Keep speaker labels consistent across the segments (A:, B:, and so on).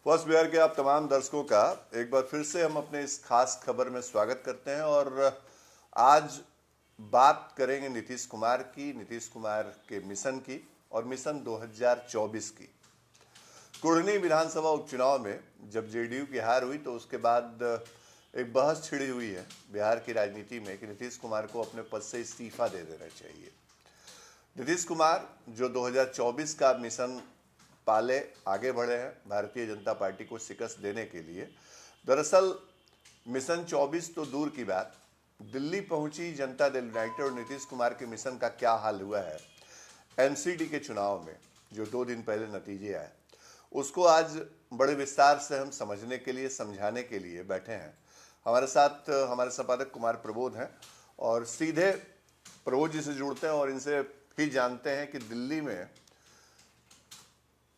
A: First Bihar के आप तमाम दर्शकों का एक बार फिर से हम अपने इस खास खबर में स्वागत करते हैं और आज बात करेंगे नीतीश कुमार के मिशन की और मिशन 2024 की। कुढ़नी विधानसभा उपचुनाव में जब जेडीयू की हार हुई तो उसके बाद एक बहस छिड़ी हुई है बिहार की राजनीति में कि नीतीश कुमार को अपने पद से इस्तीफा दे देना चाहिए। नीतीश कुमार जो 2024 का मिशन पाले आगे बढ़े हैं भारतीय जनता पार्टी को शिकस्त देने के लिए। दरअसल मिशन 24 तो दूर की बात, दिल्ली पहुंची जनता दल यूनाइटेड और नीतीश कुमार के मिशन का क्या हाल हुआ है एमसीडी के चुनाव में जो 2 दिन पहले नतीजे आए, उसको आज बड़े विस्तार से हम समझने के लिए समझाने के लिए बैठे हैं। हमारे साथ हमारे संपादक कुमार प्रबोध हैं और सीधे प्रबोध जी से जुड़ते हैं और इनसे ही जानते हैं कि दिल्ली में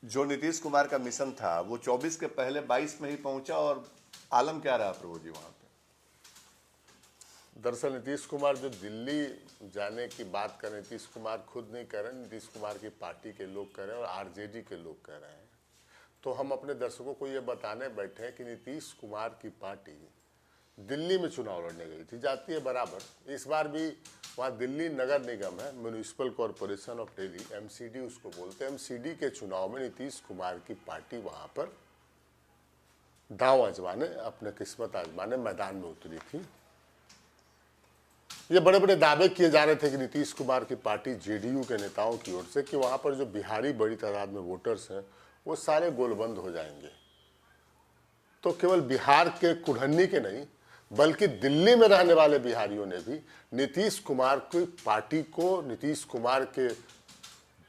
A: जो नीतीश कुमार का मिशन था वो 24 के पहले 22 में ही पहुंचा और आलम क्या रहा प्रभु जी वहां पे?
B: दरअसल नीतीश कुमार जो दिल्ली जाने की बात कर रहे, नीतीश कुमार खुद नहीं कर रहे, नीतीश कुमार की पार्टी के लोग कह रहे हैं और आरजेडी के लोग कह रहे हैं। तो हम अपने दर्शकों को ये बताने बैठे हैं कि नीतीश कुमार की पार्टी दिल्ली में चुनाव लड़ने गई थी, जाती है बराबर। इस बार भी वहाँ दिल्ली नगर निगम है, municipal corporation of Delhi, MCD उसको बोलते हैं। एमसीडी के चुनाव में नीतीश कुमार की पार्टी वहाँ पर दांव आजमाने, अपने किस्मत आजमाने मैदान में उतरी थी। ये बड़े बड़े दावे किए जा रहे थे कि नीतीश कुमार की पार्टी जेडीयू के नेताओं की ओर से कि वहाँ पर जो बिहारी बड़ी तादाद में वोटर्स हैं वो सारे गोलबंद हो जाएंगे। तो केवल बिहार के कुढ़नी के नहीं बल्कि दिल्ली में रहने वाले बिहारियों ने भी नीतीश कुमार की पार्टी को, नीतीश कुमार के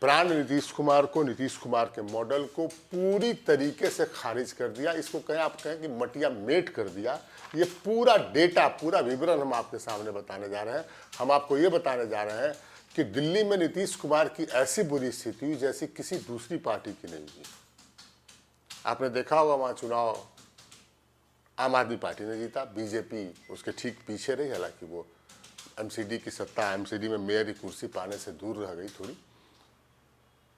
B: ब्रांड, नीतीश कुमार को, नीतीश कुमार के मॉडल को पूरी तरीके से खारिज कर दिया। इसको कहें, आप कहें कि मटिया मेट कर दिया। ये पूरा डेटा, पूरा विवरण हम आपके सामने बताने जा रहे हैं। हम आपको ये बताने जा रहे हैं कि दिल्ली में नीतीश कुमार की ऐसी बुरी स्थिति हुई जैसी किसी दूसरी पार्टी की नहीं हुई। आपने देखा होगा वहाँ चुनाव आम आदमी पार्टी ने जीता, बीजेपी उसके ठीक पीछे रही। हालांकि वो एमसीडी की सत्ता, एमसीडी में मेयर की कुर्सी पाने से दूर रह गई थोड़ी।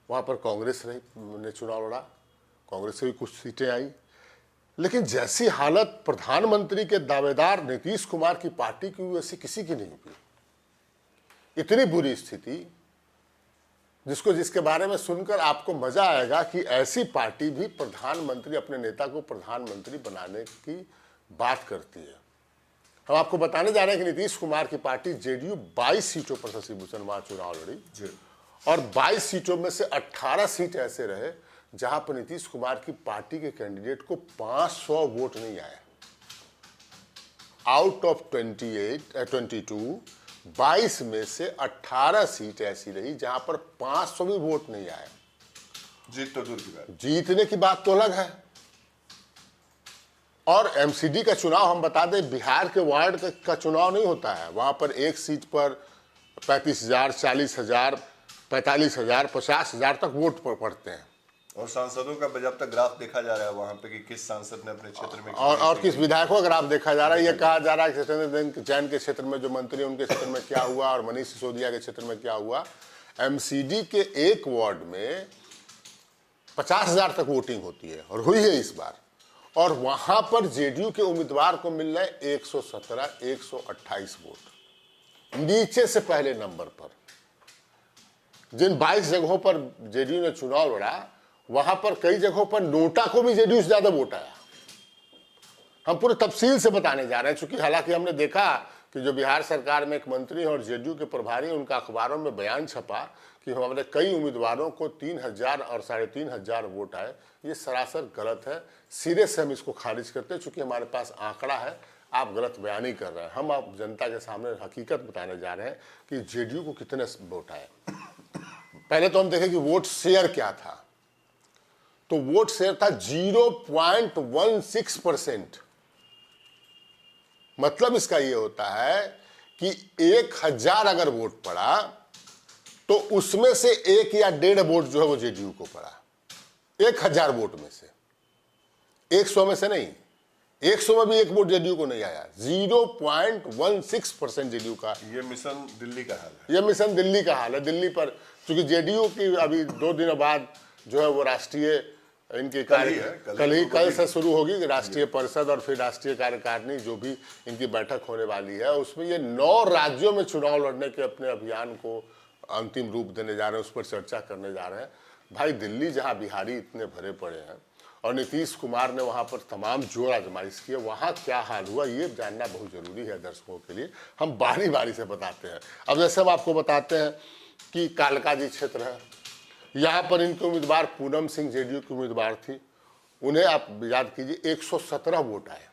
B: वहाँ पर कांग्रेस ने चुनाव लड़ा, कांग्रेस से भी कुछ सीटें आई। लेकिन जैसी हालत प्रधानमंत्री के दावेदार नीतीश कुमार की पार्टी की हुई वैसी किसी की नहीं हुई। इतनी बुरी स्थिति जिसके बारे में सुनकर आपको मजा आएगा कि ऐसी पार्टी भी प्रधानमंत्री, अपने नेता को प्रधानमंत्री बनाने की बात करती है। हम आपको बताने जा रहे हैं कि नीतीश कुमार की पार्टी जेडीयू 22 सीटों पर शशि भूषण वहां चुनाव लड़ी और 22 सीटों में से 18 सीट ऐसे रहे जहां पर नीतीश कुमार की पार्टी के कैंडिडेट को 500 वोट नहीं आए। आउट ऑफ 22 में से 18 सीट ऐसी रही जहां पर 500 भी वोट नहीं आए।
A: जीत तो दूर की बात,
B: जीतने की बात तो अलग है। और एमसीडी का चुनाव हम बता दें, बिहार के वार्ड का चुनाव नहीं होता है। वहां पर एक सीट पर 35,000, 40,000, 45,000, 50,000 तक वोट पड़ते हैं।
A: और सांसदों का बजाबता ग्राफ देखा जा रहा है वहां पे कि किस सांसद ने अपने क्षेत्र में
B: और किस विधायकों का ग्राफ देखा जा रहा है। ये कहा जा रहा है कि सत्येंद्र जैन के क्षेत्र में जो मंत्री, उनके क्षेत्र में क्या हुआ और मनीष सिसोदिया के क्षेत्र में क्या हुआ। एमसीडी के एक वार्ड में 50,000 तक वोटिंग होती है और हुई है इस बार। और वहां पर जेडीयू के उम्मीदवार को मिल रहा है 117, 128 वोट, नीचे से पहले नंबर पर। जिन 22 जगहों पर जेडीयू ने चुनाव लड़ा वहां पर कई जगहों पर नोटा को भी जेडीयू से ज्यादा वोट आया। हम पूरे तफसील से बताने जा रहे हैं, चूंकि हालांकि हमने देखा कि जो बिहार सरकार में एक मंत्री और जेडीयू के प्रभारी, उनका अखबारों में बयान छपा कि हमारे कई उम्मीदवारों को 3,000 और 3,500 वोट आए। ये सरासर गलत है। सिरे से हम इसको खारिज करते हैं, चूंकि हमारे पास आंकड़ा है। आप गलत बयानी कर रहे हैं। हम आप जनता के सामने हकीकत बताने जा रहे हैं कि जेडीयू को कितने वोट आए। पहले तो हम देखें कि वोट शेयर क्या था। तो वोट शेयर था 0.16%। मतलब इसका यह होता है कि 1,000 अगर वोट पड़ा तो उसमें से 1 या 1.5 वोट जो है वो जेडीयू को पड़ा। 1,000 वोट में से, 100 में से नहीं, 100 में भी 1 वोट जेडीयू को नहीं आया। 0.16% जेडीयू का।
A: ये मिशन दिल्ली का हाल है।
B: ये मिशन दिल्ली का हाल है। दिल्ली पर चूंकि जेडीयू की अभी 2 दिनों बाद जो है वो राष्ट्रीय इनकी
A: कल
B: से शुरू होगी राष्ट्रीय परिषद और फिर राष्ट्रीय कार्यकारिणी जो भी इनकी बैठक होने वाली है, उसमें ये 9 राज्यों में चुनाव लड़ने के अपने अभियान को अंतिम रूप देने जा रहे हैं, उस पर चर्चा करने जा रहे हैं। भाई दिल्ली जहां बिहारी इतने भरे पड़े हैं और नीतीश कुमार ने वहां पर तमाम जोर आजमाइश किए, वहां क्या हाल हुआ ये जानना बहुत जरूरी है दर्शकों के लिए। हम बारी बारी से बताते हैं। अब जैसे हम आपको बताते हैं कि कालकाजी क्षेत्र है, यहाँ पर इनके उम्मीदवार पूनम सिंह जेडीयू की उम्मीदवार थी, उन्हें आप याद कीजिए 117 वोट आए।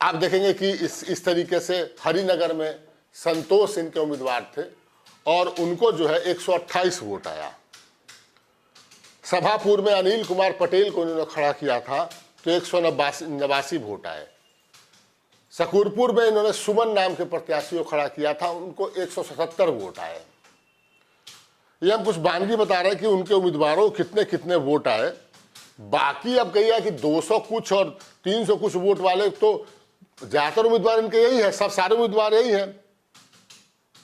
B: आप देखेंगे कि इस तरीके से हरिनगर में संतोष इनके उम्मीदवार थे और उनको जो है 128 वोट आया। सभापुर में अनिल कुमार पटेल को उन्होंने खड़ा किया था तो 189 वोट आए। शकूरपुर में इन्होंने सुमन नाम के प्रत्याशी को खड़ा किया था, उनको 177 वोट आए। ये हम कुछ बानगी बता रहे हैं कि उनके उम्मीदवारों कितने कितने वोट आए। बाकी अब कहिए कि 200 कुछ और 300 कुछ वोट वाले तो ज्यादातर उम्मीदवार इनके यही है, सब सारे उम्मीदवार यही हैं।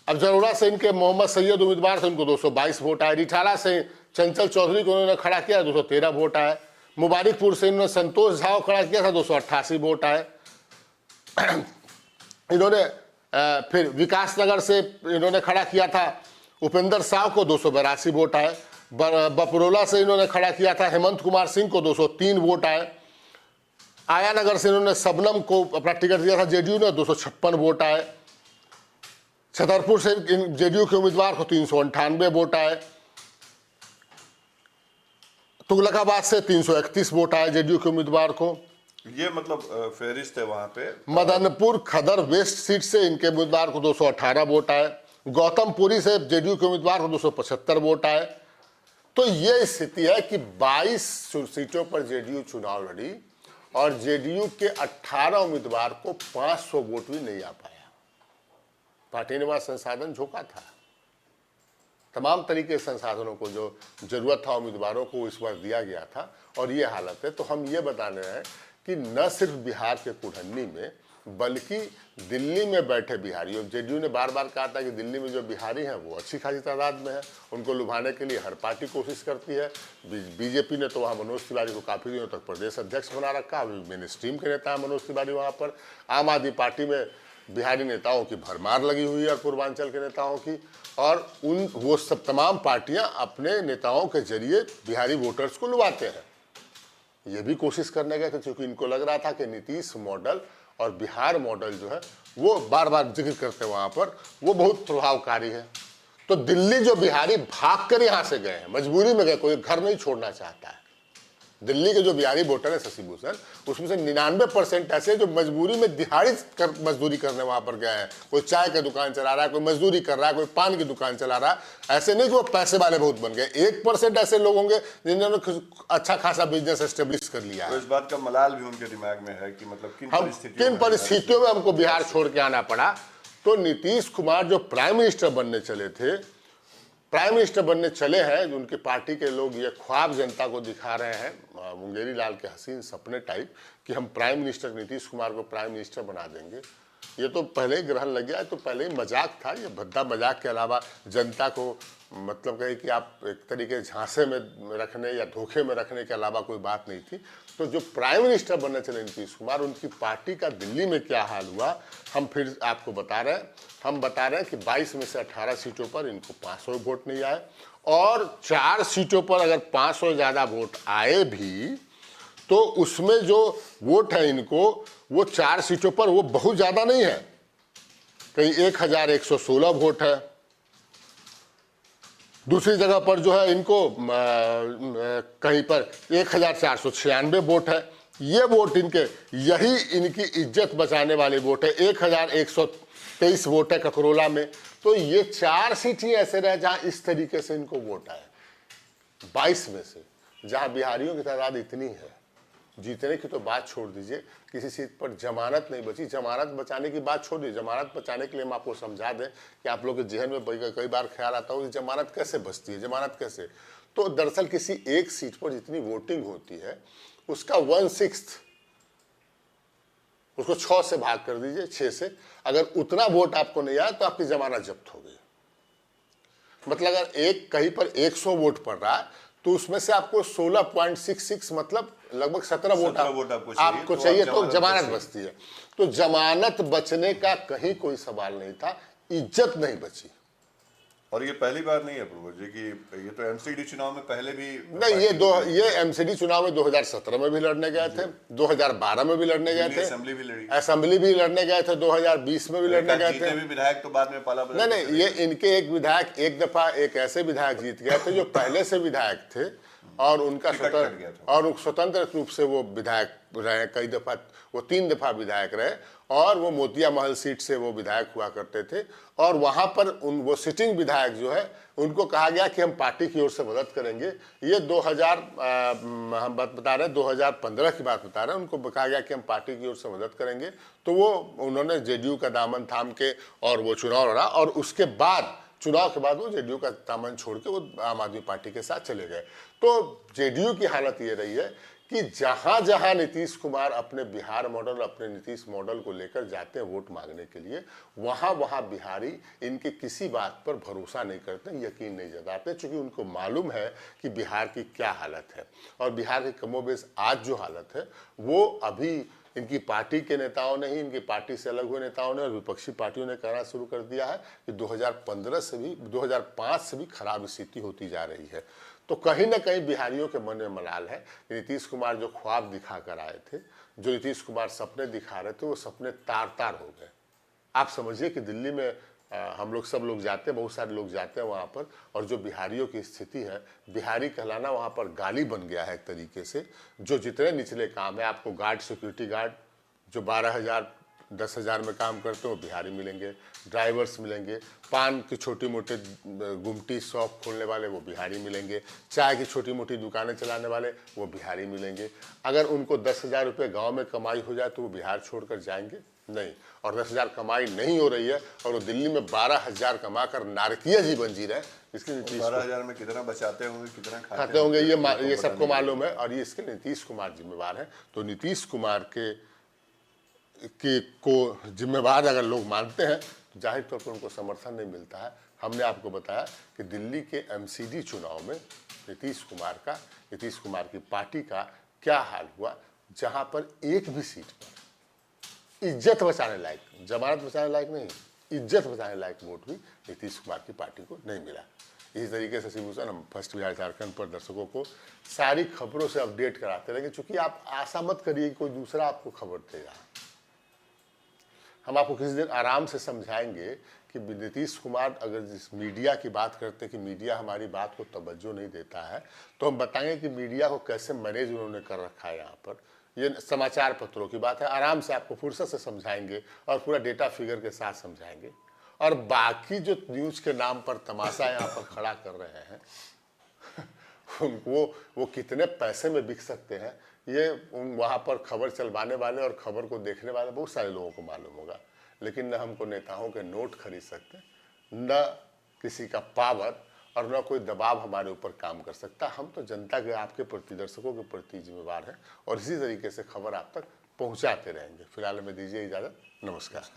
B: अब जरोड़ा से इनके मोहम्मद सैयद उम्मीदवार थे, उनको 222 वोट आए। रिठाला से चंचल चौधरी को उन्होंने खड़ा किया, 213 वोट आए। मुबारकपुर से इन्होंने संतोष झा को खड़ा किया था, 288 वोट आए। इन्होंने फिर विकासनगर से इन्होंने खड़ा किया था उपेंद्र साव को, 282 वोट आए। बपरोला से इन्होंने खड़ा किया था हेमंत कुमार सिंह को, 203 वोट आए। आयानगर से इन्होंने सबनम को अपना टिकट दिया था जेडीयू ने, 256 वोट आए। छतरपुर से जेडीयू के उम्मीदवार को 398 वोट आए। तुगलकाबाद से 331 वोट आए जेडीयू के उम्मीदवार को।
A: ये मतलब फेरिस्त है वहां पे।
B: मदनपुर खदर वेस्ट सीट से इनके उम्मीदवार को 218 वोट आए। गौतमपुरी से जेडीयू के उम्मीदवार को 275 वोट आए। तो ये स्थिति है कि 22 सीटों पर जेडीयू चुनाव लड़ी और जेडीयू के 18 उम्मीदवार को 500 वोट भी नहीं आ पाया। पार्टी ने वहां संसाधन झोंका था, तमाम तरीके के संसाधनों को जो जरूरत था उम्मीदवारों को इस बार दिया गया था और ये हालत है। तो हम ये बता रहे हैं कि न सिर्फ बिहार के कुढ़न्नी में बल्कि दिल्ली में बैठे बिहारी, जेडीयू ने बार बार कहा था कि दिल्ली में जो बिहारी हैं वो अच्छी खासी तादाद में है, उनको लुभाने के लिए हर पार्टी कोशिश करती है। बीजेपी ने तो वहाँ मनोज तिवारी को काफ़ी दिनों तक प्रदेश अध्यक्ष बना रखा, अभी मेन स्ट्रीम के नेता है मनोज तिवारी वहाँ पर। आम आदमी पार्टी में बिहारी नेताओं की भरमार लगी हुई है, पूर्वांचल के नेताओं की, और वो सब तमाम पार्टियां अपने नेताओं के जरिए बिहारी वोटर्स को लुभाते हैं। ये भी कोशिश करने गए थे क्योंकि इनको लग रहा था कि नीतीश मॉडल और बिहार मॉडल जो है वो बार बार जिक्र करते हैं वहां पर, वो बहुत प्रभावकारी है। तो दिल्ली जो बिहारी भाग कर यहां से गए हैं, मजबूरी में गए, कोई घर नहीं छोड़ना चाहता है। दिल्ली के जो बिहारी वोटर है शशि भूषण, उसमें से 99% ऐसे जो मजबूरी में दिहाड़ी मजदूरी करने वहां पर गए हैं। कोई चाय की दुकान चला रहा है, कोई मजदूरी कर रहा है, कोई पान की दुकान चला रहा है। ऐसे नहीं कि वो पैसे वाले बहुत बन गए। 1% ऐसे लोग होंगे जिन्होंने अच्छा खासा बिजनेस एस्टेब्लिश कर लिया है।
A: तो इस बात का मलाल भी उनके दिमाग में है कि मतलब
B: किन परिस्थितियों में हमको बिहार छोड़ के आना पड़ा। तो नीतीश कुमार जो प्राइम मिनिस्टर बनने चले थे, प्राइम मिनिस्टर बनने चले हैं, जो उनकी पार्टी के लोग ये ख्वाब जनता को दिखा रहे हैं, मुंगेरी लाल के हसीन सपने टाइप, कि हम प्राइम मिनिस्टर नीतीश कुमार को प्राइम मिनिस्टर बना देंगे। ये तो पहले ही ग्रहण लग गया, तो पहले ही मजाक था। ये भद्दा मजाक के अलावा जनता को मतलब कहे कि आप एक तरीके झांसे में रखने या धोखे में रखने के अलावा कोई बात नहीं थी। तो जो प्राइम मिनिस्टर बनने चले नीतीश कुमार, उनकी पार्टी का दिल्ली में क्या हाल हुआ हम फिर आपको बता रहे हैं। हम बता रहे हैं कि 22 में से 18 सीटों पर इनको 500 वोट नहीं आए और 4 सीटों पर अगर 500 ज़्यादा वोट आए भी तो उसमें जो वोट है इनको, वो 4 सीटों पर वो बहुत ज़्यादा नहीं है। कहीं 1116 वोट है, दूसरी जगह पर जो है इनको कहीं पर 1496 वोट है। ये वोट इनके, यही इनकी इज्जत बचाने वाले वोट है। 1123 वोट है ककरोला में। तो ये 4 सीट ही ऐसे रहे जहां इस तरीके से इनको वोट आए 22 में से, जहां बिहारियों की तादाद इतनी है। जीतने की तो बात छोड़ दीजिए, किसी सीट पर जमानत नहीं बची। जमानत बचाने की बात छोड़ दीजिए, जमानत बचाने के लिए हम आपको समझा दें कि आप लोग के जहन में कई बार ख्याल आता हो कि जमानत कैसे बचती है, जमानत कैसे। तो दरअसल किसी एक सीट पर जितनी वोटिंग होती है उसका 1/6, उसको 6 से भाग कर दीजिए, 6 से। अगर उतना वोट आपको नहीं आया तो आपकी जमानत जब्त हो गई। मतलब अगर कहीं पर 100 वोट पड़ रहा है तो उसमें से आपको 16.66 मतलब लगभग 17 वोट आपको चाहिए तो जमानत बचती है। तो जमानत बचने का कहीं कोई सवाल नहीं था, इज्जत नहीं बची।
A: और ये पहली बार नहीं है प्रभु जी कि ये तो एमसीडी चुनाव में पहले भी
B: नहीं, ये एमसीडी चुनाव में 2017 में भी लड़ने गए थे, 2012 में भी लड़ने गए थे, असेंबली भी लड़ने गए थे, 2020 में भी लड़ने गए थे।
A: विधायक तो बाद में पाला
B: नहीं, ये इनके एक विधायक एक दफा एक ऐसे विधायक जीत गए थे जो पहले से विधायक थे और उनका स्वतंत्र रूप से वो विधायक रहे, कई दफा वो 3 दफा विधायक रहे और वो मोतिया महल सीट से वो विधायक हुआ करते थे। और वहां पर वो सिटिंग विधायक जो है उनको कहा गया कि हम पार्टी की ओर से मदद करेंगे। ये 2000 हम बात बता रहे हैं 2015 की बात बता रहे हैं, उनको कहा गया कि हम पार्टी की ओर से मदद करेंगे, तो वो उन्होंने जेडीयू का दामन थाम के और वो चुनाव लड़ा और उसके बाद चुनाव के बाद वो जेडीयू का दामन छोड़ के वो आम आदमी पार्टी के साथ चले गए। तो जेडीयू की हालत ये रही है कि जहां जहां नीतीश कुमार अपने बिहार मॉडल, अपने नीतीश मॉडल को लेकर जाते हैं वोट मांगने के लिए, वहां वहां बिहारी इनके किसी बात पर भरोसा नहीं करते, यकीन नहीं जताते, क्योंकि उनको मालूम है कि बिहार की क्या हालत है। और बिहार की कमोबेश आज जो हालत है वो अभी इनकी पार्टी के नेताओं ने ही, इनकी पार्टी से अलग हुए नेताओं ने और विपक्षी पार्टियों ने कहना शुरू कर दिया है कि 2015 से भी 2005 से भी खराब स्थिति होती जा रही है। तो कहीं ना कहीं बिहारियों के मन में मलाल है कि नीतीश कुमार जो ख्वाब दिखा कर आए थे, जो नीतीश कुमार सपने दिखा रहे थे, वो सपने तार तार हो गए। आप समझिए कि दिल्ली में हम लोग सब लोग जाते हैं, बहुत सारे लोग जाते हैं वहाँ पर, और जो बिहारियों की स्थिति है, बिहारी कहलाना वहाँ पर गाली बन गया है एक तरीके से। जो जितने निचले काम है, आपको गार्ड, सिक्योरिटी गार्ड जो 12,000 10,000 में काम करते हो बिहारी मिलेंगे, ड्राइवर्स मिलेंगे, पान की छोटी मोटी गुमटी शॉप खोलने वाले वो बिहारी मिलेंगे, चाय की छोटी मोटी दुकानें चलाने वाले वो बिहारी मिलेंगे। अगर उनको 10,000 रुपये गाँव में कमाई हो जाए तो वो बिहार छोड़कर जाएंगे नहीं। और 10,000 कमाई नहीं हो रही है और वो दिल्ली में 12,000 कमा कर नारकीय जीवन जी रहे हैं। इसके
A: 12,000 में कितना बचाते होंगे, कितना
B: खाते होंगे, ये सबको मालूम है और ये इसके नीतीश कुमार जिम्मेवार है। तो नीतीश कुमार को जिम्मेवार अगर लोग मानते हैं तो जाहिर तौर पर उनको समर्थन नहीं मिलता है। हमने आपको बताया कि दिल्ली के एमसीडी चुनाव में नीतीश कुमार की पार्टी का क्या हाल हुआ, जहां पर एक भी सीट पर इज्जत बचाने लायक, जमानत बचाने लायक नहीं, इज्जत बचाने लायक वोट भी नीतीश कुमार की पार्टी को नहीं मिला। इसी तरीके से शिवभूषण हम फर्स्ट बिहार झारखंड पर दर्शकों को सारी खबरों से अपडेट कराते रहेंगे, क्योंकि आप आशा मत करिए कि कोई दूसरा आपको खबर देगा। हम आपको किसी दिन आराम से समझाएंगे कि नीतीश कुमार अगर जिस मीडिया की बात करते हैं कि मीडिया हमारी बात को तवज्जो नहीं देता है, तो हम बताएंगे कि मीडिया को कैसे मैनेज उन्होंने कर रखा है। यहाँ पर ये समाचार पत्रों की बात है, आराम से आपको फुर्सत से समझाएंगे और पूरा डेटा फिगर के साथ समझाएंगे। और बाकी जो न्यूज़ के नाम पर तमाशा यहाँ पर खड़ा कर रहे हैं वो कितने पैसे में बिक सकते हैं, ये वहाँ पर खबर चलवाने वाले और खबर को देखने वाले बहुत सारे लोगों को मालूम होगा। लेकिन न हमको नेताओं के नोट खरीद सकते, न किसी का पावर और न कोई दबाव हमारे ऊपर काम कर सकता। हम तो जनता के, आपके प्रति, दर्शकों के प्रति जिम्मेवार हैं और इसी तरीके से खबर आप तक पहुँचाते रहेंगे। फिलहाल में दीजिए इजाज़त, नमस्कार।